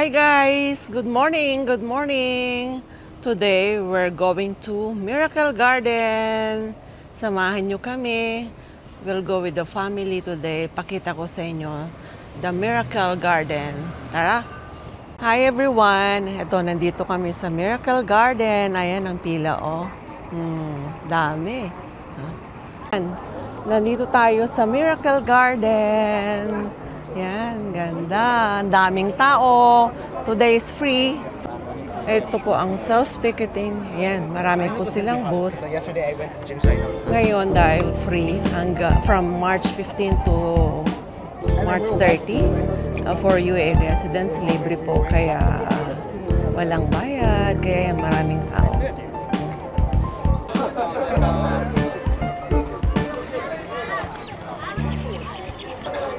Hi guys! Good morning! Good morning! Today, we're going to Miracle Garden. Samahan nyo kami. We'll go with the family today. Pakita ko sa inyo the Miracle Garden. Tara! Hi everyone! Ito, nandito kami sa Miracle Garden. Ayan ang pila, oh. Dami. Ayan. Nandito tayo sa Miracle Garden. Yan, ganda. Ang daming tao. Today is free. Ito po ang self-ticketing. Ayan, marami po silang booth. Ngayon dahil free from March 15 to March 30 for UAE residents, libre po. Kaya walang bayad. Kaya maraming tao.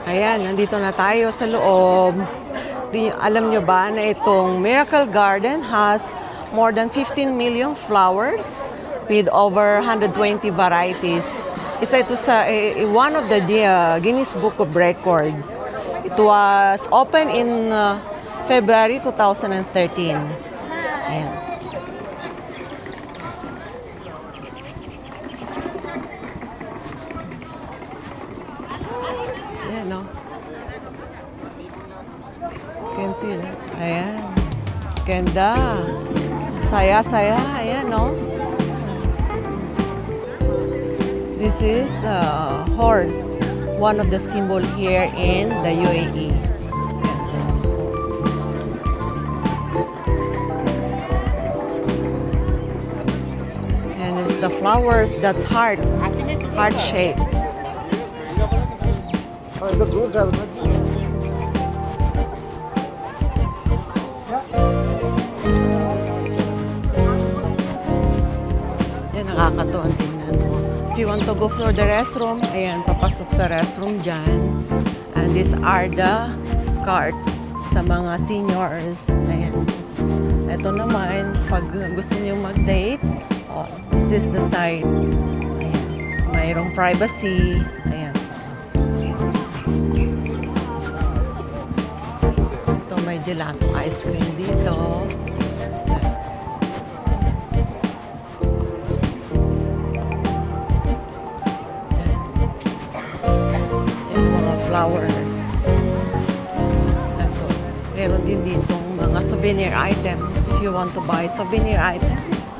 Ayan, nandito na tayo sa loob. Alam nyo ba na itong Miracle Garden has more than 15 million flowers with over 120 varieties. Isa ito sa one of the Guinness Book of Records. It was opened in February 2013. Ayan. Ayan, no? Can see that. Ayan. Ganda. Saya-saya. Ayan, no? This is a horse. One of the symbol here in the UAE. And it's the flowers that's heart shape. Yan, nakakatuwa tingnan mo. If you want to go for the restroom, ayan, papasok sa restroom dyan. And these are the carts sa mga seniors. Ayan. Ito naman, pag gusto niyo mag-date, oh, this is the side. Ayan. Mayroong privacy. Ayan. Ito, may gelato ice cream dito. Flowers. Ito. Meron din ditong mga souvenir items. If you want to buy souvenir items,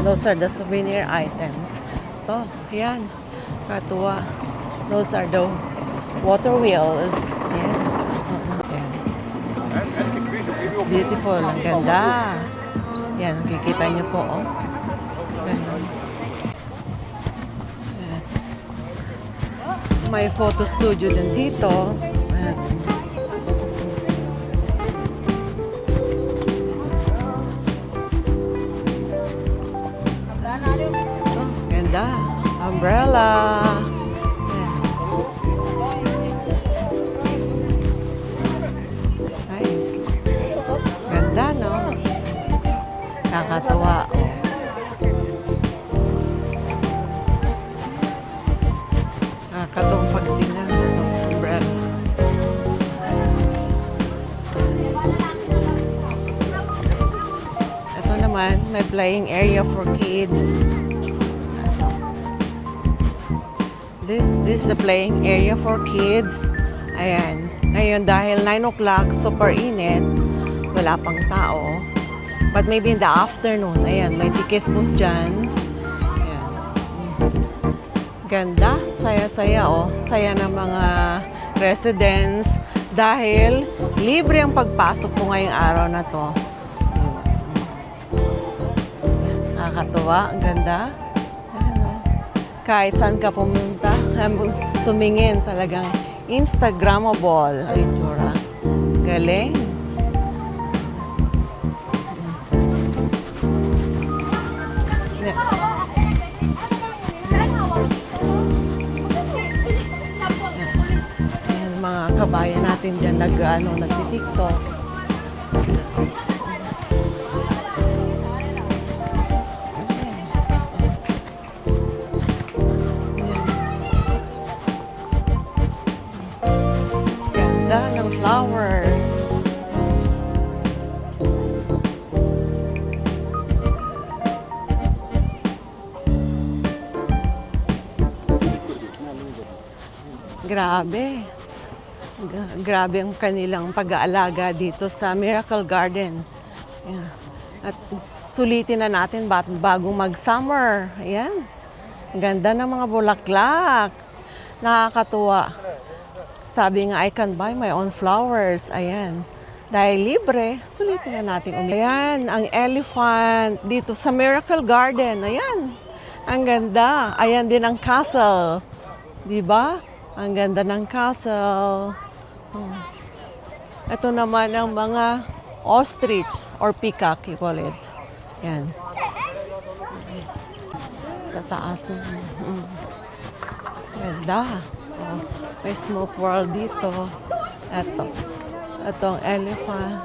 those are the souvenir items. Ito, yan. Katuwa. Those are the water wheels. Yan. Yan. It's beautiful. Ang ganda. Yan, nakikita niyo po, oh. Ganda. May photo studio din dito. Ayan. Oh, ganda. Umbrella. Ayan. Nice. Ganda, no? Kakatuwa, oh. Katong pagtingnan mo itong umbrella. Ito naman, may playing area for kids. This is the playing area for kids. Ayan. Ngayon, dahil 9 o'clock, super init. Wala pang tao. But maybe in the afternoon, ayan, may ticket booth dyan. Ganda, saya-saya, oh. Saya ng mga residents dahil libre ang pagpasok po ngayong araw na to. Nakakatuwa, ang ganda. Ano? Kahit saan ka pumunta, tumingin talagang Instagrammable ang itsura. Galing. Mga kabayan natin dyan nagti-TikTok. Ganda ng flowers. Grabe. Grabe ang kanilang pag-aalaga dito sa Miracle Garden. Ayan. At sulitin na natin bagong mag-summer. Ayan. Ang ganda ng mga bulaklak. Nakakatuwa. Sabi nga, I can buy my own flowers. Ayan. Dahil libre, sulitin na natin Ayan, ang elephant dito sa Miracle Garden. Ayan. Ang ganda. Ayan din ang castle. Diba? Ang ganda ng castle. Ito naman ang mga ostrich or peacock, you call it. Yan. Sa taas. Ganda. Oh, may smoke world dito. Itong elephant.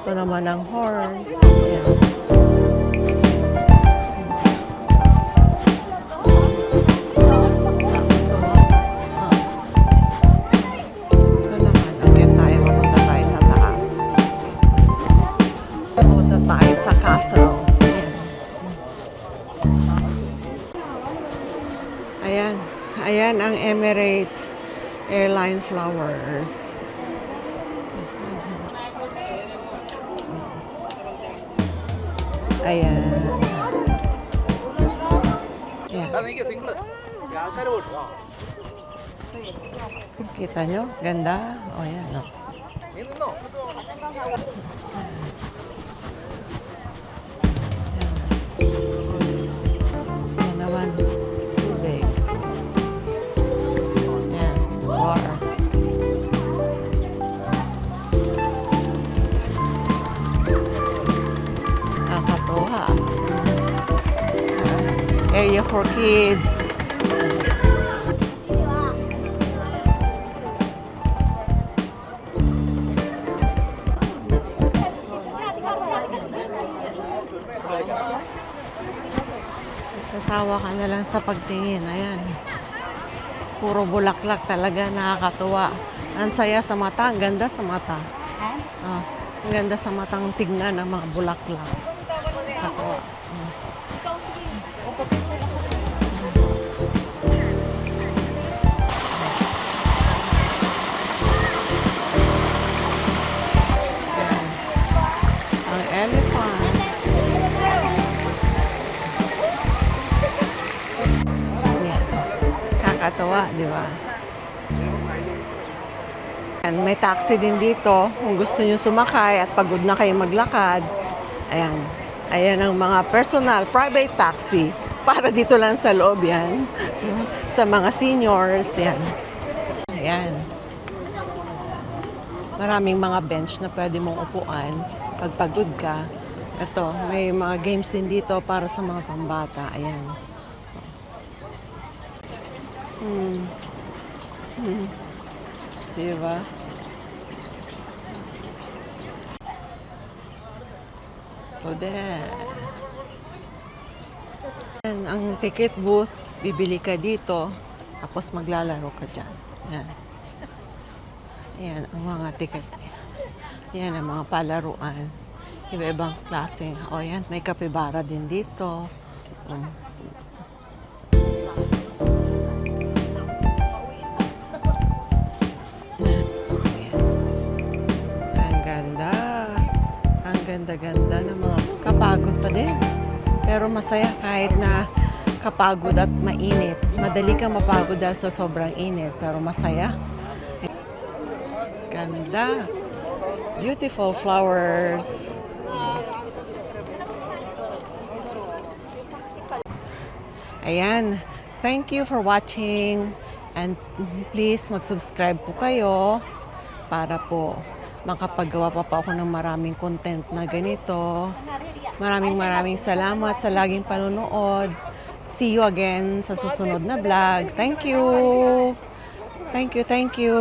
Ito naman ang horse. Yan. Ayan ang Emirates Airline flowers. Ayan. Ayan. Kita nyo? Ganda. O, ayan. No. Ayan naman. Tubig. Ayan. Water. Nakakatuwa. Area for kids. Sasawa ka na lang sa pagtingin. Ayan. Puro bulaklak talaga. Nakakatuwa. Ang saya sa mata. Ang ganda sa mata. Ang ganda sa matang tignan ng mga bulaklak. Nakakatuwa. Ang elephant. Kakatawa, di ba? May taxi din dito kung gusto nyo sumakay at pagod na kayo maglakad. Ayan. Ayan ang mga personal, private taxi. Para dito lang sa loob yan. Sa mga seniors, yan. Ayan. Maraming mga bench na pwede mong upuan pag pagod ka. Ito, may mga games din dito para sa mga pambata. Ayan. Diba? So there. Ang ticket booth, bibili ka dito, tapos maglalaro ka dyan. Ayan. Ayan ang mga ticket. Ayan ang mga palaruan. Iba-ibang klase. O yan, may kapibara din dito. Ganda-ganda ng mga kapagod pa din. Pero masaya kahit na kapagod at mainit. Madali kang mapagod dahil sa sobrang init. Pero masaya. Ganda. Beautiful flowers. Ayan. Thank you for watching. And please mag-subscribe po kayo para po makapagawa pa ako ng maraming content na ganito. Maraming salamat sa laging panonood. See you again sa susunod na vlog. Thank you. Thank you.